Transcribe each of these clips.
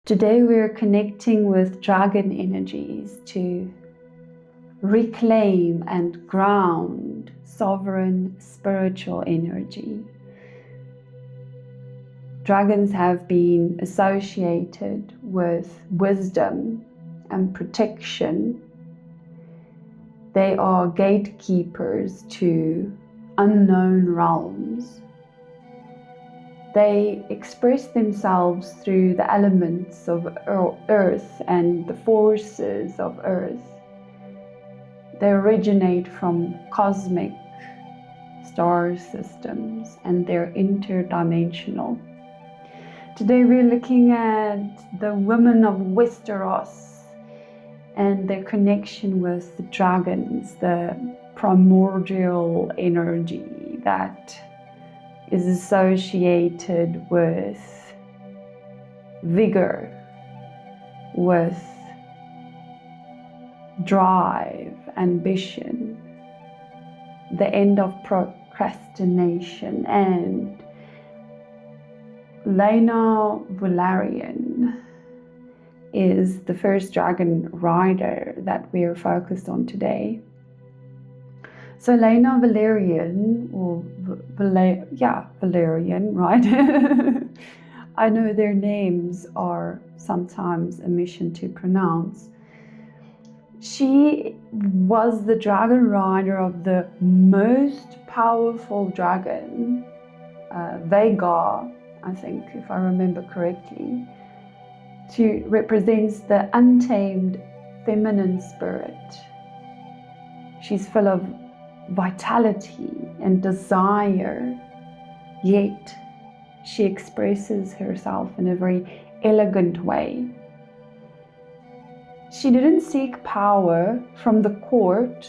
Today we're connecting with dragon energies to reclaim and ground sovereign spiritual energy. Dragons have been associated with wisdom and protection. They are gatekeepers to unknown realms. They express themselves through the elements of earth and the forces of earth. They originate from cosmic star systems and they're interdimensional. Today we're looking at the women of Westeros and their connection with the dragons, the primordial energy that is associated with vigor, with drive, ambition, the end of procrastination. And Laena Velaryon is the first dragon rider that we're focused on today. So Laena Velaryon, or Velaryon, right? I know their names are sometimes a mission to pronounce. She was the dragon rider of the most powerful dragon, Vhagar, I think, if I remember correctly, to represents the untamed feminine spirit. She's full of vitality and desire, yet she expresses herself in a very elegant way. She didn't seek power from the court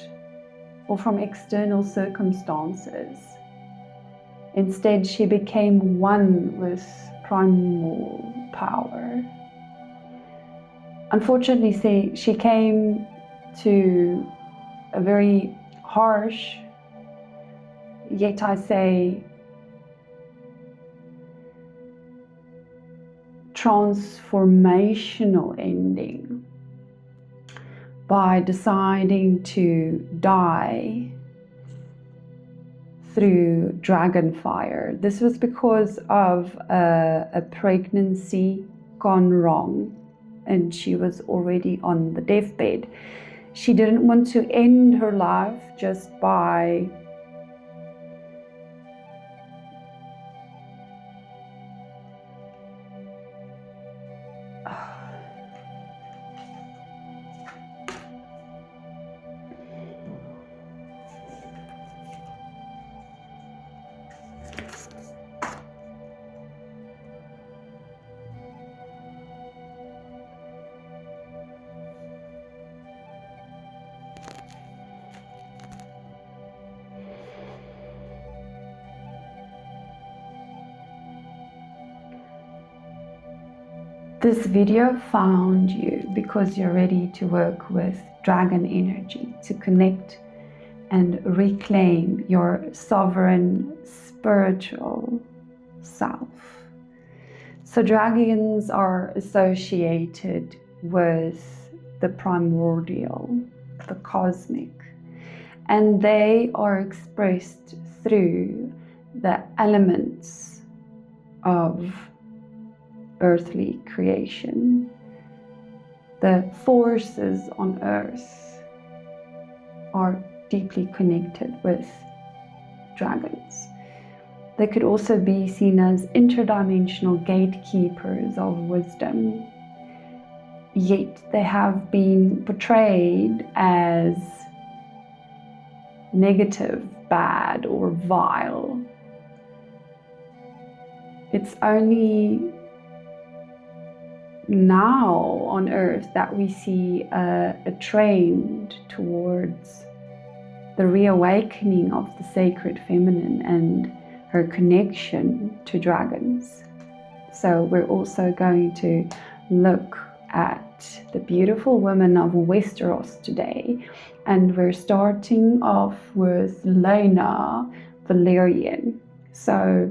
or from external circumstances. Instead, she became one with primal power. Unfortunately, she came to a very harsh, yet I say transformational ending by deciding to die through dragon fire. This was because of a pregnancy gone wrong, and she was already on the deathbed. She didn't want to end her life just by This video found you because you're ready to work with dragon energy, to connect and reclaim your sovereign spiritual self. So dragons are associated with the primordial, the cosmic, and they are expressed through the elements of earthly creation. The forces on earth are deeply connected with dragons. They could also be seen as interdimensional gatekeepers of wisdom, yet they have been portrayed as negative, bad, or vile. It's only now on earth that we see a trend towards the reawakening of the sacred feminine and her connection to dragons. So we're also going to look at the beautiful women of Westeros today, and we're starting off with Laena Velaryon. So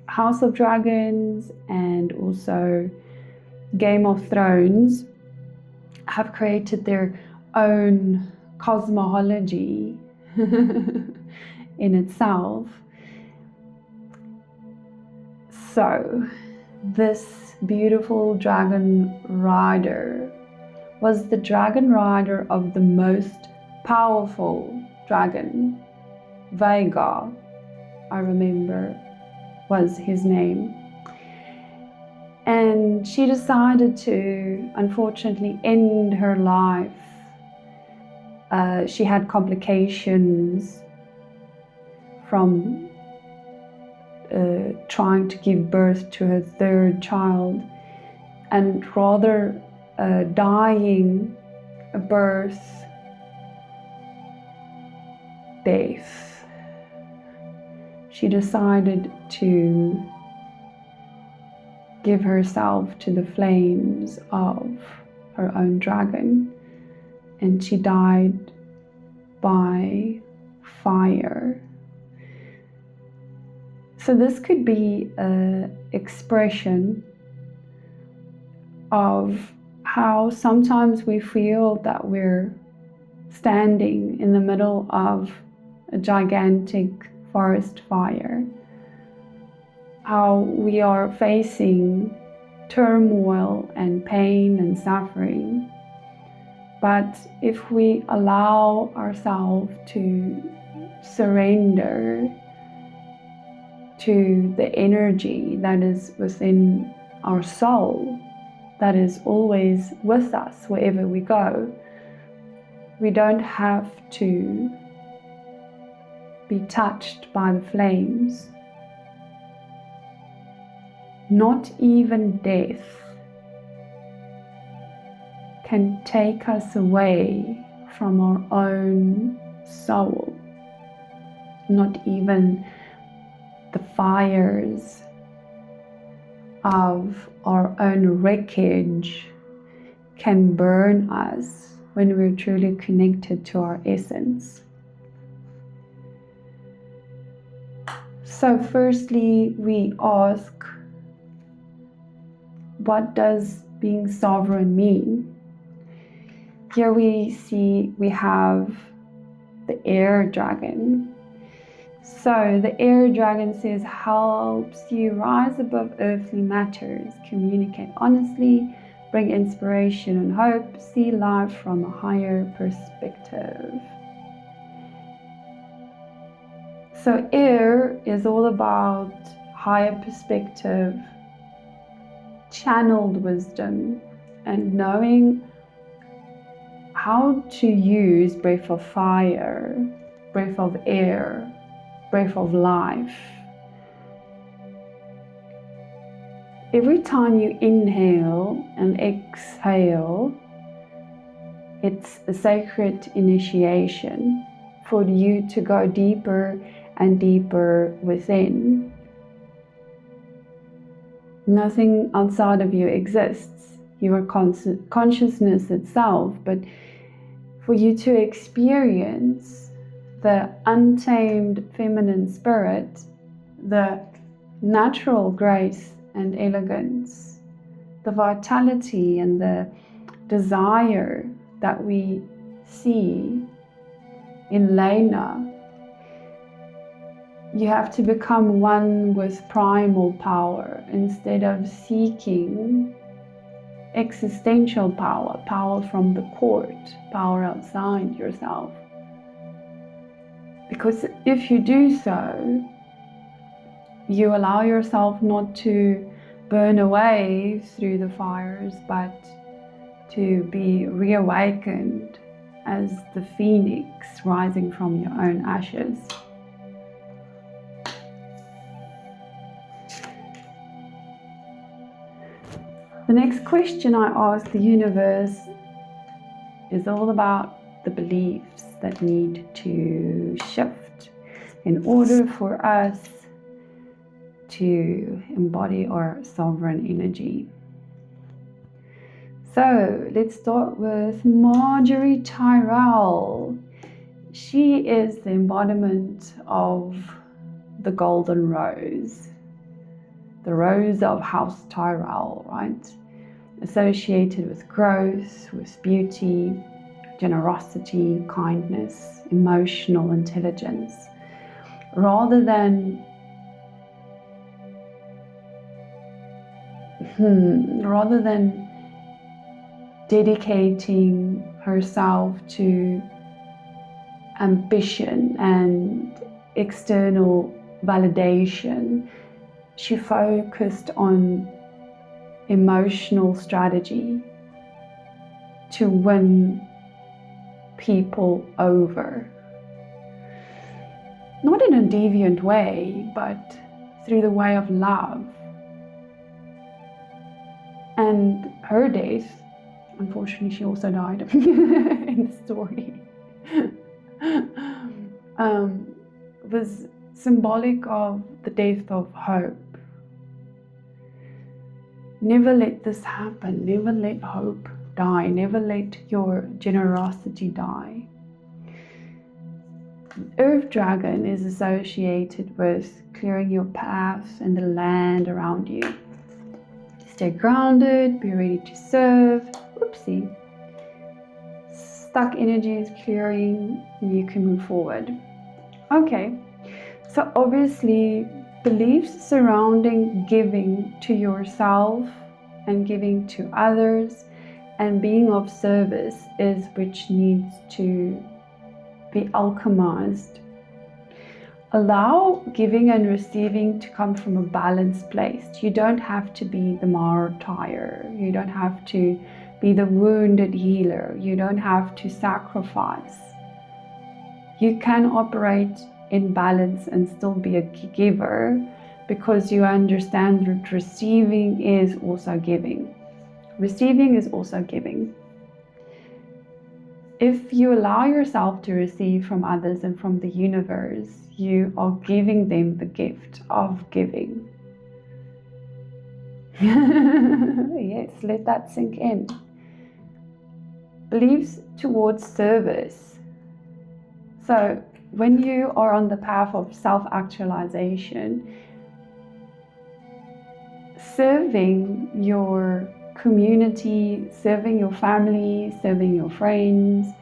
House of Dragons and also Game of Thrones have created their own cosmology in itself. So this beautiful dragon rider was the dragon rider of the most powerful dragon, Vega, I remember was his name. And she decided to, unfortunately, end her life. She had complications from trying to give birth to her third child, and rather dying a birth death, she decided to give herself to the flames of her own dragon, and she died by fire. So this could be an expression of how sometimes we feel that we're standing in the middle of a gigantic forest fire, how we are facing turmoil and pain and suffering. But if we allow ourselves to surrender to the energy that is within our soul, that is always with us wherever we go, we don't have to be touched by the flames. Not even death can take us away from our own soul. Not even the fires of our own wreckage can burn us when we're truly connected to our essence. So firstly, we ask, what does being sovereign mean? Here we see we have the air dragon. So the air dragon says, helps you rise above earthly matters, communicate honestly, bring inspiration and hope, see life from a higher perspective. So air is all about higher perspective, channeled wisdom, and knowing how to use breath of fire, breath of air, breath of life. Every time you inhale and exhale, it's a sacred initiation for you to go deeper and deeper within. Nothing outside of you exists. You are consciousness itself, but for you to experience the untamed feminine spirit, the natural grace and elegance, the vitality and the desire that we see in Lena, you have to become one with primal power instead of seeking existential power, power from the court, power outside yourself. Because if you do so, you allow yourself not to burn away through the fires, but to be reawakened as the phoenix rising from your own ashes. The next question I ask the universe is all about the beliefs that need to shift in order for us to embody our sovereign energy. So let's start with Marjorie Tyrrell. She is the embodiment of the golden rose, the rose of House Tyrrell, right? associated with growth, with beauty, generosity, kindness, emotional intelligence, rather than dedicating herself to ambition and external validation. She focused on emotional strategy to win people over. Not in a deviant way, but through the way of love. And her death, unfortunately she also died in the story, was symbolic of the death of hope. Never let this happen. Never let hope die. Never let your generosity die. Earth Dragon is associated with clearing your path and the land around you. Stay grounded, be ready to serve. Oopsie. Stuck energy is clearing, and you can move forward. Okay, so obviously beliefs surrounding giving to yourself and giving to others and being of service is which needs to be alchemized. Allow giving and receiving to come from a balanced place. You don't have to be the martyr. You don't have to be the wounded healer. You don't have to sacrifice. You can operate in balance and still be a giver, because you understand that receiving is also giving. Receiving is also giving. If you allow yourself to receive from others and from the universe, you are giving them the gift of giving. Yes, let that sink in. Beliefs towards service. So when you are on the path of self-actualization, serving your community, serving your family, serving your friends,